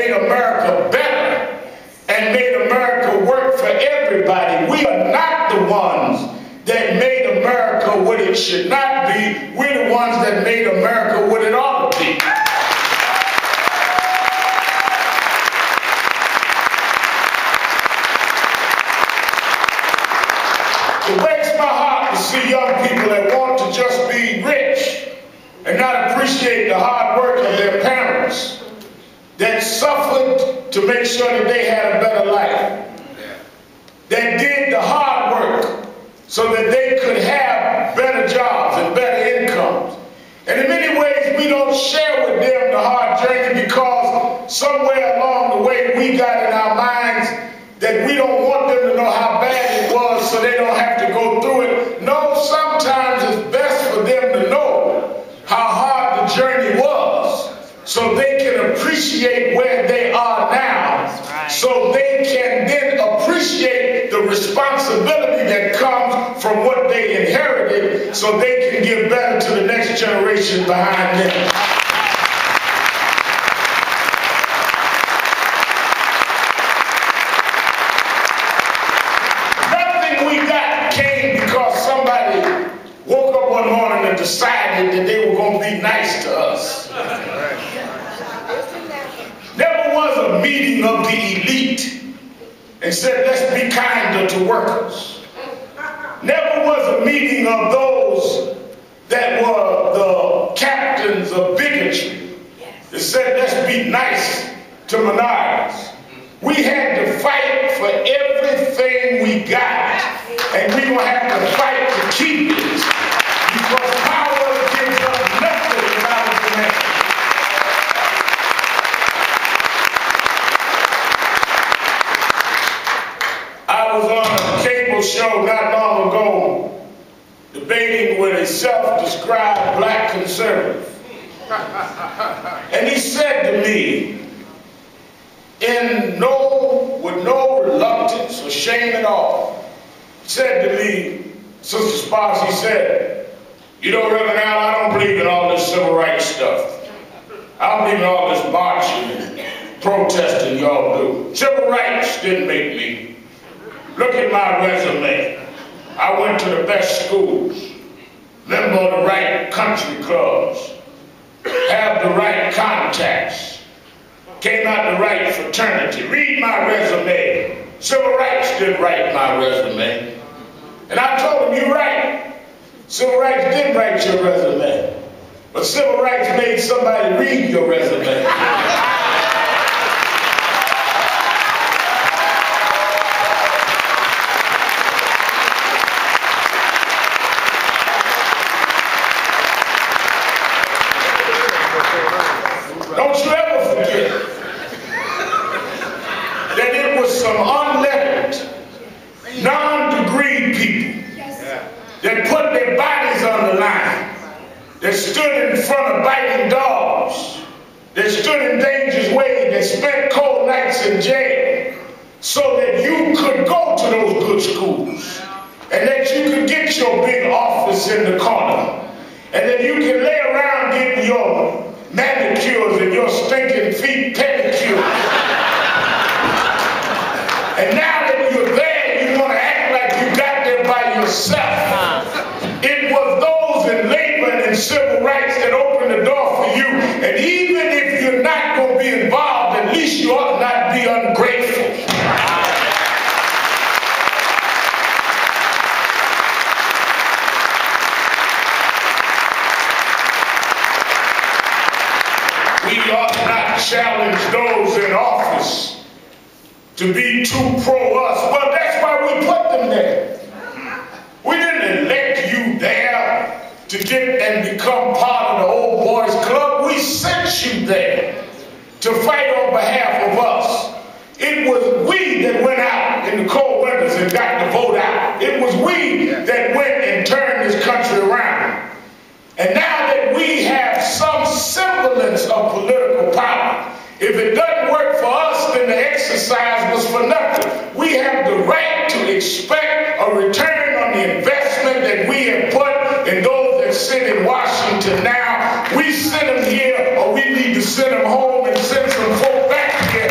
made America better and made America work for everybody. We are not the ones that made America what it should not be. We're the ones that made America what it ought to be. It breaks my heart to see young people that want to just be rich and not appreciate the hard work of their parents that suffered to make sure that they had a better life, that did the hard work so that they could have better jobs and better incomes. And in many ways, we don't share with them the hard journey because somewhere along the way we got in our minds that we don't want them to know how bad it was so they don't have to go through it. No, sometimes it's best for them to know how hard the journey was so they can appreciate where they are now, so they can then appreciate the responsibility that comes from what they inherited so they can give better to the next generation behind them. Decided that they were going to be nice to us. Never was a meeting of the elite and said, let's be kinder to workers. Never was a meeting of those that were the captains of bigotry that said, let's be nice to minorities. We had to fight for everything we got, and we're going to have to fight to keep it. Because power gives us nothing without its demand. I was on a cable show not long ago debating with a self-described black conservative. And he said to me, with no reluctance or shame at all, he said to me, Sister Sparks, he said, you know, Reverend Al, I don't believe in all this civil rights stuff. I don't believe in all this marching and protesting y'all do. Civil rights didn't make me. Look at my resume. I went to the best schools, member of the right country clubs, have the right contacts, came out the right fraternity. Read my resume. Civil rights didn't write my resume. And I told him, you're right. Civil rights didn't write your resume, but civil rights made somebody read your resume. Don't you ever forget that it was some unlettered, non-degreed people that put their bodies on the line, that stood in front of biting dogs, that stood in danger's way, that spent cold nights in jail, so that you could go to those good schools, and that you could get your big office in the corner, and that you could lay around getting your manicures and your stinking feet pedicures. And now that you're there, you want to act like you got there by yourself. It was those in labor and in civil rights that opened the door for you. And even if you're not going to be involved, at least you ought not be ungrateful. We ought not challenge those in office to be too pro-us. Well, that's why we put them there. We didn't elect you there to get and become part of the old boys club. We sent you there to fight on behalf of us. It was we that went out in the cold winters and got the vote out. It was we that went and turned this country around. And now that we have some semblance of political power, if it doesn't work for us, then the exercise was for nothing. We have the right to expect a return on the investment that we have put in those that sit in Washington now. We send them here, or we need to send them home and send some folk back here.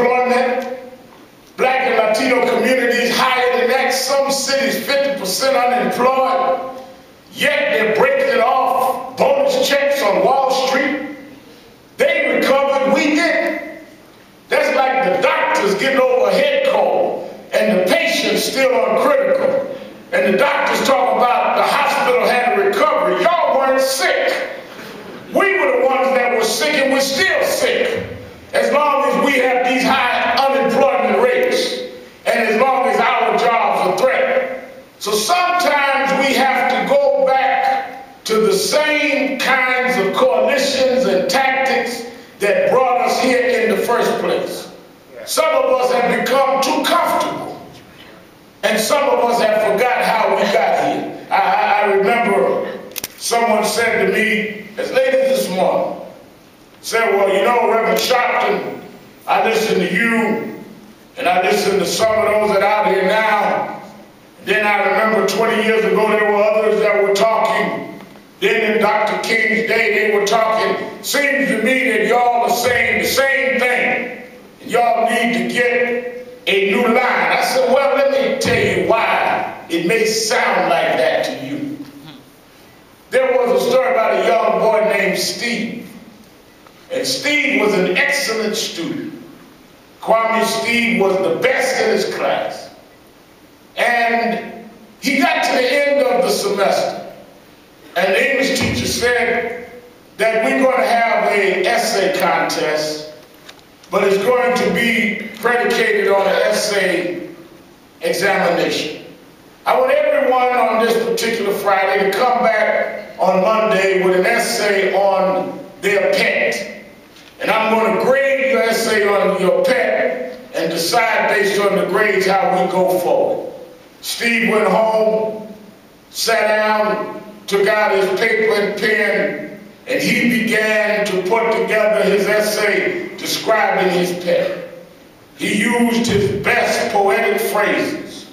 unemployment. Black and Latino communities higher than that. Some cities 50% unemployed. Yet they're breaking off bonus checks on Wall Street. They recovered, we didn't. That's like the doctors getting over a head cold and the patient's still on critical. And the doctors talk about the hospital had a recovery. Y'all weren't sick. We were the ones that were sick and we're still sick. As long as we have these high unemployment rates and as long as our jobs are threatened. So sometimes we have to go back to the same kinds of coalitions and tactics that brought us here in the first place. Some of us have become too comfortable, and some of us have forgot how we got here. I remember someone said to me as late as this morning, said, well, you know, Reverend Sharpton, I listen to you, and I listen to some of those that are out here now. Then I remember 20 years ago there were others that were talking. Then in Dr. King's day they were talking. Seems to me that y'all are saying the same thing. And y'all need to get a new line. I said, well, let me tell you why it may sound like that to you. There was a story about a young boy named Steve. And Steve was an excellent student. Kwame Steve was the best in his class. And he got to the end of the semester. And the English teacher said that we're going to have an essay contest, but it's going to be predicated on an essay examination. I want everyone on this particular Friday to come back on Monday with an essay on their pet. And I'm going to grade your essay on your pet and decide based on the grades how we go forward. Steve went home, sat down, took out his paper and pen, and he began to put together his essay describing his pet. He used his best poetic phrases.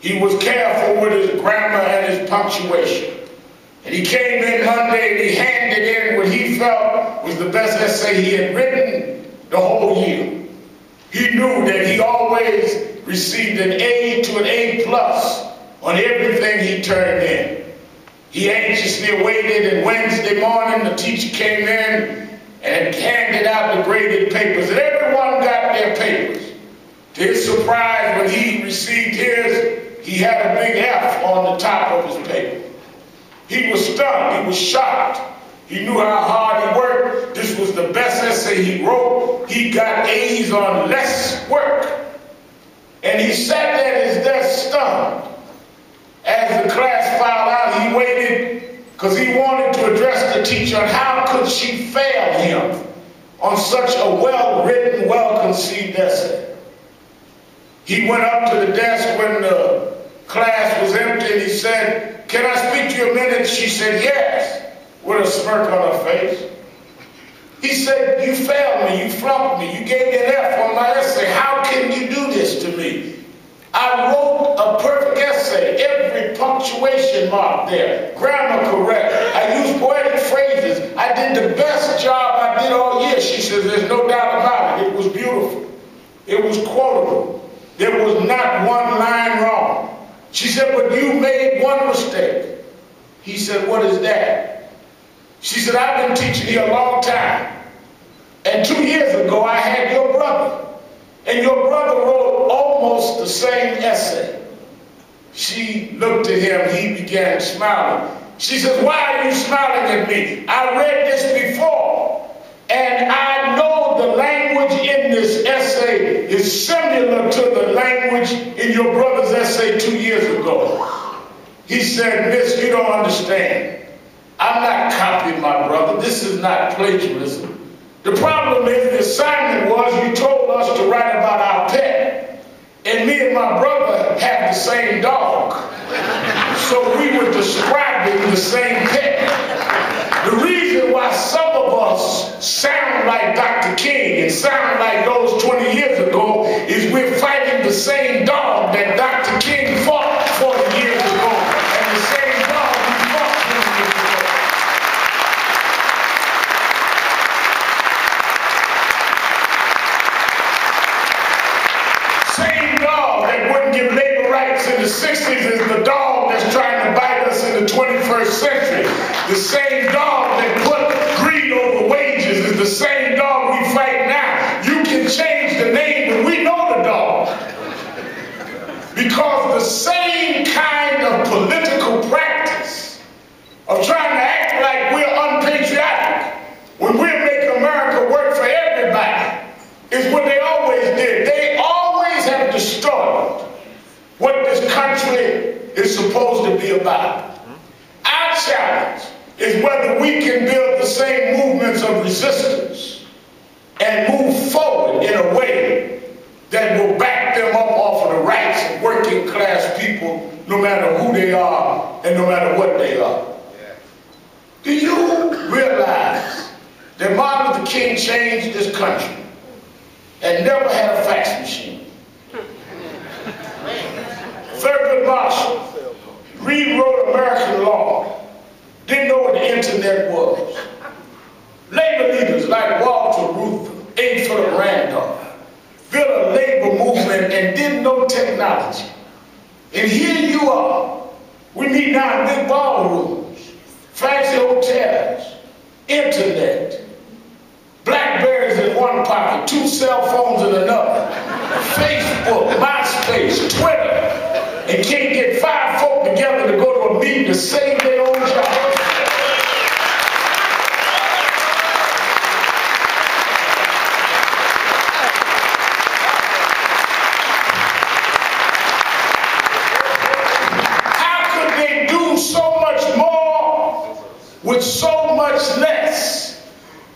He was careful with his grammar and his punctuation. And he came in Monday and he handed in what he felt was the best essay he had written the whole year. He knew that he always received an A to an A+ on everything he turned in. He anxiously awaited, and Wednesday morning the teacher came in and handed out the graded papers, and everyone got their papers. To his surprise, when he received his, he had a big F on the top of his paper. He was stunned, he was shocked. He knew how hard he worked. This was the best essay he wrote. He got A's on less work. And he sat there at his desk stunned. As the class filed out, he waited because he wanted to address the teacher on how could she fail him on such a well-written, well-conceived essay. He went up to the desk when the class was empty and he said, "Can I speak to you a minute?" She said, "Yes," with a smirk on her face. He said, "You failed me, you flunked me, you gave me an F on my essay. How can you do this to me? I wrote a perfect essay, every punctuation mark there, grammar correct. I used poetic phrases. I did the best job I did all year." She says, "There's no doubt about it. It was beautiful. It was quotable. There was not one line wrong." She said, "But you made one mistake." He said, "What is that?" She said, "I've been teaching here a long time. And 2 years ago, I had your brother. And your brother wrote almost the same essay." She looked at him. He began smiling. She says, "Why are you smiling at me? I read this before. And I know the language in this essay is similar to the language in your brother's essay 2 years ago." He said, "Miss, you don't understand. I'm not copying my brother. This is not plagiarism. The problem is the assignment was you told us to write about our pet. And me and my brother have the same dog. So we were describing the same pet. The reason why some of us sound like Dr. King and sound like those 20 years ago is we're fighting the same dog that Dr. King fought 40 years ago. And the same dog we fought 20 years ago. same movements of resistance and move forward in a way that will back them up off of the rights of working class people, no matter who they are and no matter what they are. Do you realize that Martin Luther King changed this country and never had a fax machine? Thurgood Marshall rewrote American law, didn't know what the internet was. Labor leaders like Walter Reuther, A. Philip Randolph, built a labor movement and didn't know technology. And here you are. We meet now in big ballrooms, fancy hotels, internet, Blackberries in one pocket, 2 cell phones in another, Facebook, MySpace, Twitter, and can't get 5 folk together to go to a meeting to save their own job. How could they do so much more with so much less?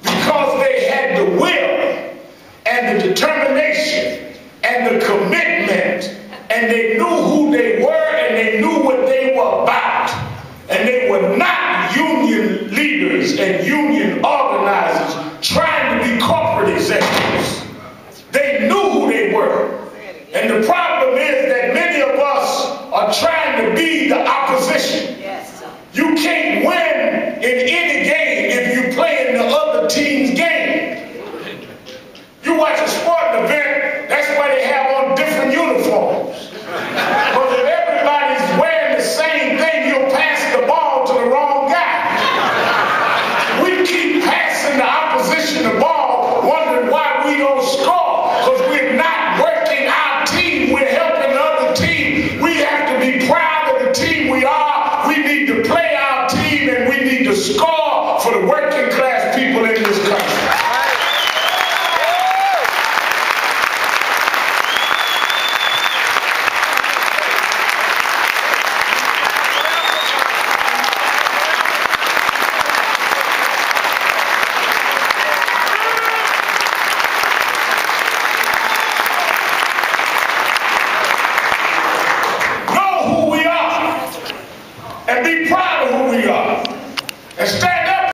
Because they had the will and the determination and the commitment, and they knew who they were and they knew what they were about. And they were not union leaders and union organizers trying to be corporate executives. They knew who they were. And the problem is that many of us are trying to be the opposition. You can't win in any game if you play in the other team's game. You watch a sporting event, that's why they have on different uniforms. Because if everybody's wearing the same thing, you'll pass the ball to the wrong guy. We keep passing the opposition the ball, wondering why we don't score, because we're not working our team, we're helping the other team. We have to be proud of the team we are. We need to play our team and we need to score for the working class